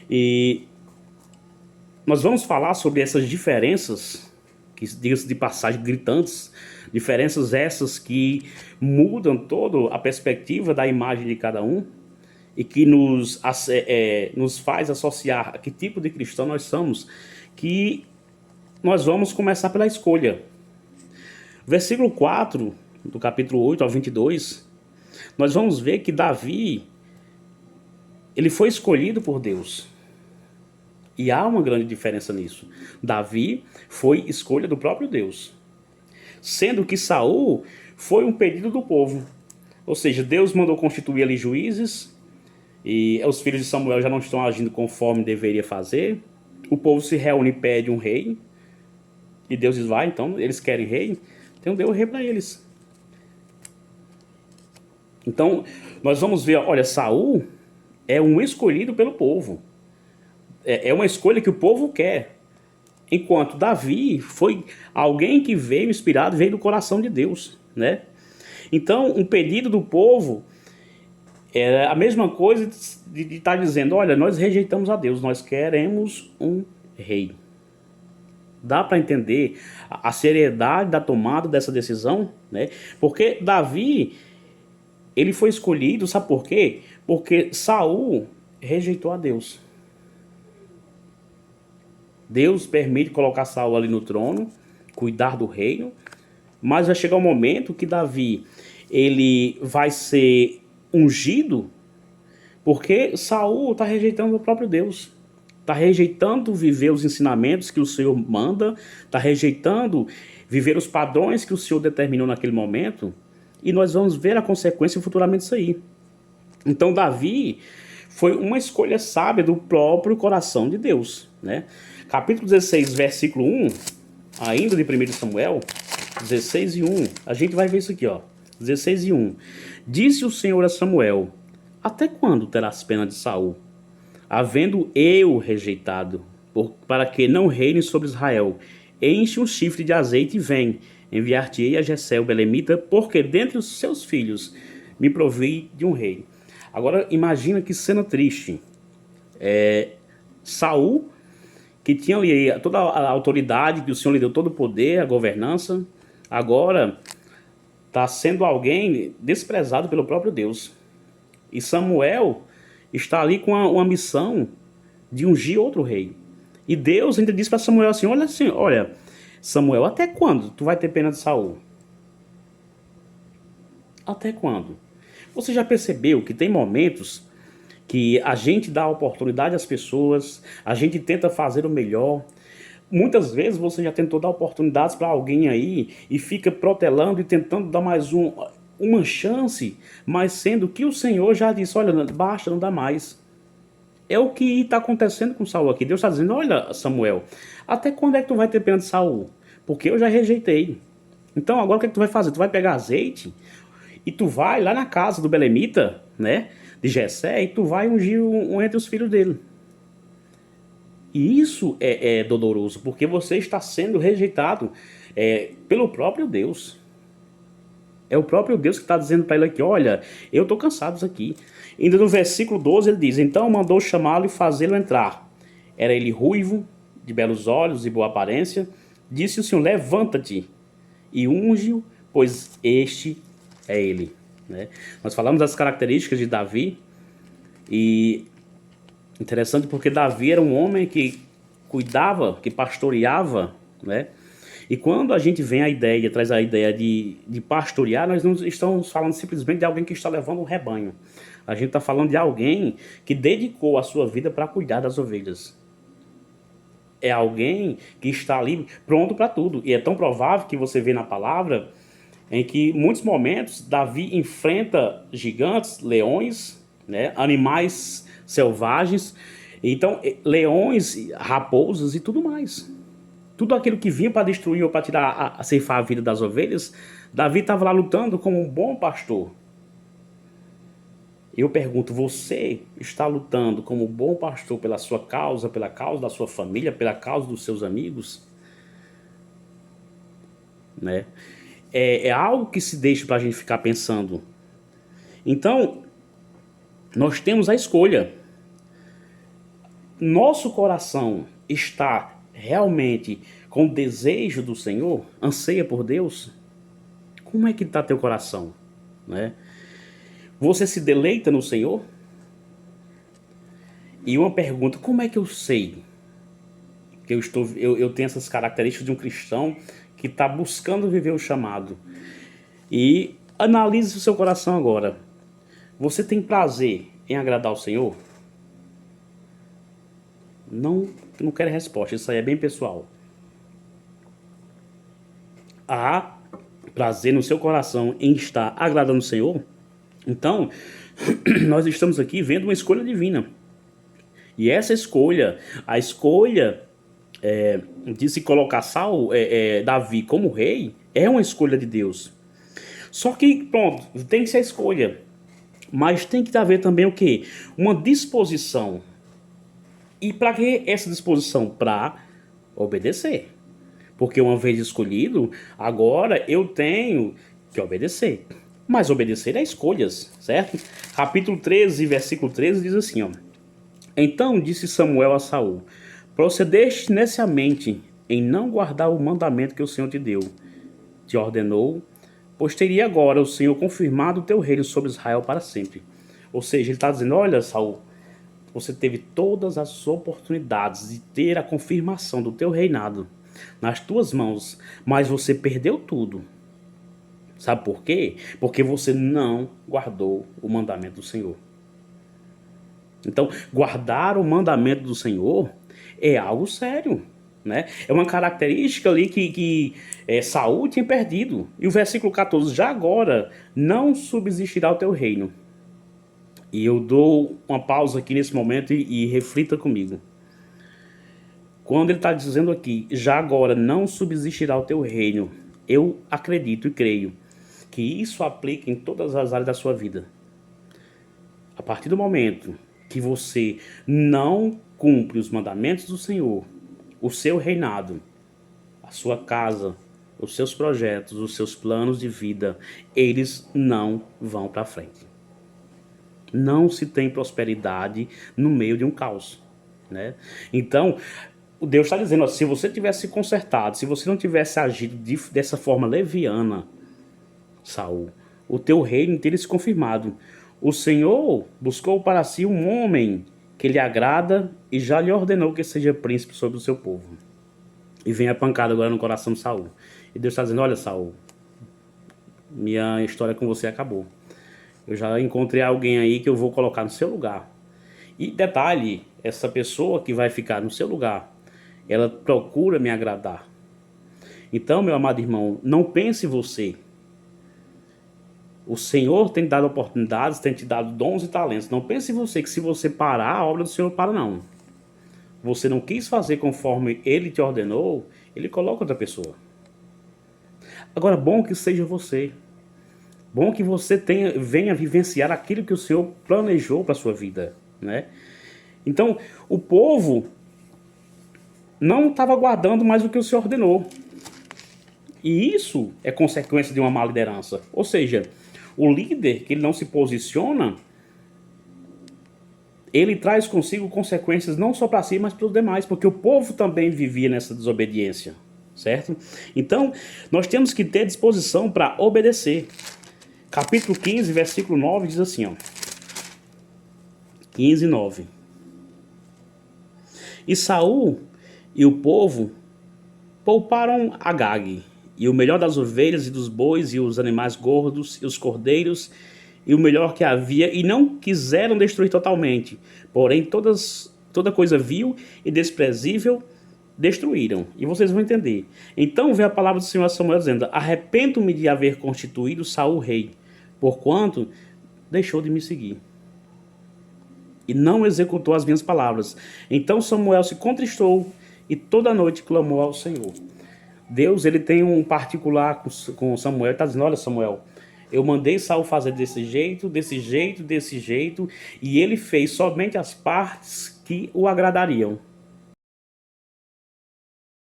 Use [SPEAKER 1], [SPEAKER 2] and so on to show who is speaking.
[SPEAKER 1] E nós vamos falar sobre essas diferenças, que diga-se de passagem, gritantes, diferenças essas que mudam toda a perspectiva da imagem de cada um e que nos faz associar a que tipo de cristão nós somos, que nós vamos começar pela escolha. Versículo 4 do capítulo 8 ao 22, nós vamos ver que Davi, ele foi escolhido por Deus. E há uma grande diferença nisso. Davi foi escolha do próprio Deus, sendo que Saul foi um pedido do povo. Ou seja, Deus mandou constituir ali juízes, e os filhos de Samuel já não estão agindo conforme deveria fazer. O povo se reúne e pede um rei, e Deus diz, vai, então eles querem rei, então deu o rei para eles. Então, nós vamos ver, olha, Saul é um escolhido pelo povo. É uma escolha que o povo quer. Enquanto Davi foi alguém que veio inspirado, veio do coração de Deus, né? Então, um pedido do povo é a mesma coisa de estar dizendo, olha, nós rejeitamos a Deus, nós queremos um rei. Dá para entender a seriedade da tomada dessa decisão, né? Porque Davi, ele foi escolhido, sabe por quê? Porque Saul rejeitou a Deus. Deus permite colocar Saul ali no trono, cuidar do reino, mas vai chegar um momento que Davi, ele vai ser ungido, porque Saul está rejeitando o próprio Deus. Está rejeitando viver os ensinamentos que o Senhor manda, está rejeitando viver os padrões que o Senhor determinou naquele momento, e nós vamos ver a consequência futuramente disso aí. Então Davi foi uma escolha sábia do próprio coração de Deus, né? Capítulo 16, versículo 1, ainda de 1 Samuel, 16 e 1, a gente vai ver isso aqui, ó. 16 e 1. Disse o Senhor a Samuel, até quando terás pena de Saul, havendo eu rejeitado, para que não reine sobre Israel? Enche um chifre de azeite e vem, enviar-te-ei a Jessé o belemita, porque dentre os seus filhos me provi de um rei. Agora imagina que cena triste. Saul, que tinha ali toda a autoridade, que o Senhor lhe deu todo o poder, a governança, agora está sendo alguém desprezado pelo próprio Deus. E Samuel está ali com uma missão de ungir outro rei. E Deus ainda disse para Samuel assim, olha, Samuel, até quando tu vai ter pena de Saul? Até quando? Você já percebeu que tem momentos que a gente dá oportunidade às pessoas, a gente tenta fazer o melhor. Muitas vezes você já tentou dar oportunidades para alguém aí e fica protelando e tentando dar mais uma chance, mas sendo que o Senhor já disse, olha, basta, não dá mais. É o que está acontecendo com Saul aqui. Deus está dizendo, olha, Samuel, até quando é que tu vai ter pena de Saul? Porque eu já rejeitei. Então agora o que é que tu vai fazer? Tu vai pegar azeite e tu vai lá na casa do belemita, né, de Jessé, e tu vai ungir um entre os filhos dele. E isso é doloroso, porque você está sendo rejeitado pelo próprio Deus. É o próprio Deus que está dizendo para ele aqui, olha, eu estou cansado disso aqui. Ainda no versículo 12 ele diz, então mandou chamá-lo e fazê-lo entrar. Era ele ruivo, de belos olhos e boa aparência. Disse o Senhor, levanta-te e unge-o, pois este é ele. Né? Nós falamos das características de Davi, e interessante porque Davi era um homem que cuidava, que pastoreava, né? E quando a gente vem traz a ideia de pastorear, nós não estamos falando simplesmente de alguém que está levando um rebanho. A gente está falando de alguém que dedicou a sua vida para cuidar das ovelhas. É alguém que está ali pronto para tudo. E é tão provável que você vê na palavra em que, em muitos momentos, Davi enfrenta gigantes, leões, né, animais selvagens, então leões, raposas e tudo mais. Tudo aquilo que vinha para destruir ou para tirar, a ceifar a vida das ovelhas, Davi estava lá lutando como um bom pastor. Eu pergunto, você está lutando como um bom pastor pela sua causa, pela causa da sua família, pela causa dos seus amigos? Né? É algo que se deixa para a gente ficar pensando. Então, nós temos a escolha. nosso coração está realmente com o desejo do Senhor, anseia por Deus, como é que está teu coração, né? Você se deleita no Senhor? E uma pergunta, como é que eu sei que eu tenho essas características de um cristão que está buscando viver o chamado? E analise o seu coração agora. Você tem prazer em agradar o Senhor? Não quero resposta, isso aí é bem pessoal. Há prazer no seu coração em estar agradando o Senhor? Então, nós estamos aqui vendo uma escolha divina. E essa escolha, a escolha de se colocar Davi como rei, é uma escolha de Deus. Só que, pronto, tem que ser a escolha. Mas tem que haver também o quê? Uma disposição. E para que essa disposição? Para obedecer. Porque uma vez escolhido, agora eu tenho que obedecer. Mas obedecer é escolhas, certo? Capítulo 13, versículo 13 diz assim, ó. Então disse Samuel a Saul: procedeste neciamente em não guardar o mandamento que o Senhor te ordenou, pois teria agora o Senhor confirmado o teu reino sobre Israel para sempre. Ou seja, ele está dizendo, olha, Saul, você teve todas as oportunidades de ter a confirmação do teu reinado nas tuas mãos, mas você perdeu tudo. Sabe por quê? Porque você não guardou o mandamento do Senhor. Então, guardar o mandamento do Senhor é algo sério, né? É uma característica ali que Saul tinha perdido. E o versículo 14, já agora não subsistirá o teu reino. E eu dou uma pausa aqui nesse momento e reflita comigo. Quando ele está dizendo aqui, já agora não subsistirá o teu reino, eu acredito e creio que isso aplica em todas as áreas da sua vida. A partir do momento que você não cumpre os mandamentos do Senhor, o seu reinado, a sua casa, os seus projetos, os seus planos de vida, eles não vão para frente. Não se tem prosperidade no meio de um caos, né? Então, Deus está dizendo, ó, se você tivesse consertado, se você não tivesse agido dessa forma leviana, Saul, o teu reino teria se confirmado. O Senhor buscou para si um homem que lhe agrada e já lhe ordenou que seja príncipe sobre o seu povo. E vem a pancada agora no coração de Saul. E Deus está dizendo, olha, Saul, minha história com você acabou. Eu já encontrei alguém aí que eu vou colocar no seu lugar. E detalhe, essa pessoa que vai ficar no seu lugar, ela procura me agradar. Então, meu amado irmão, não pense você. O Senhor tem te dado oportunidades, tem te dado dons e talentos. Não pense em você que se você parar, a obra do Senhor para, não. Você não quis fazer conforme Ele te ordenou, Ele coloca outra pessoa. Agora, bom que seja você. Bom que você venha vivenciar aquilo que o Senhor planejou para a sua vida, né? Então, o povo não estava guardando mais o que o Senhor ordenou. E isso é consequência de uma má liderança. Ou seja, o líder que ele não se posiciona, ele traz consigo consequências não só para si, mas para os demais, porque o povo também vivia nessa desobediência, certo? Então, nós temos que ter disposição para obedecer. Capítulo 15, versículo 9 diz assim, ó. 15, 9. E Saul e o povo pouparam Agag, e o melhor das ovelhas e dos bois, e os animais gordos, e os cordeiros, e o melhor que havia, e não quiseram destruir totalmente. Porém, toda coisa vil e desprezível destruíram. E vocês vão entender. Então veio a palavra do Senhor a Samuel dizendo, arrependo-me de haver constituído Saul rei, porquanto deixou de me seguir. E não executou as minhas palavras. Então Samuel se contristou e toda noite clamou ao Senhor. Deus, ele tem um particular com Samuel, está dizendo, olha Samuel, eu mandei Saul fazer desse jeito, desse jeito, desse jeito, e ele fez somente as partes que o agradariam.